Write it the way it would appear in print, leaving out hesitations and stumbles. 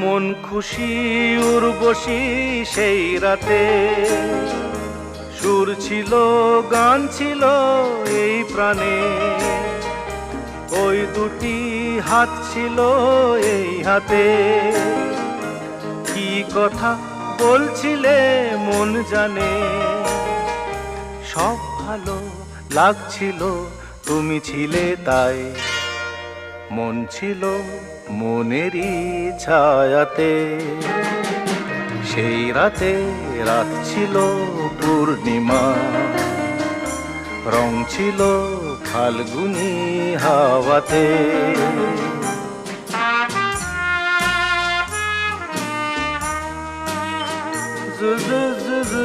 মন খুশি উর্বশী সেই রাতে, সুর ছিল গান ছিল এই প্রাণে, ওই দুটি হাত ছিল এই হাতে। কি কথা বলছিলে মন জানে, সব ভালো লাগছিল তুমি ছিলে তাই। মন ছিল মনেরই ছায়াতে, সেই রাতে রাত ছিল পূর্ণিমা, রং ছিল ফাল্গুনি হাওয়াতে। জু জু জু জু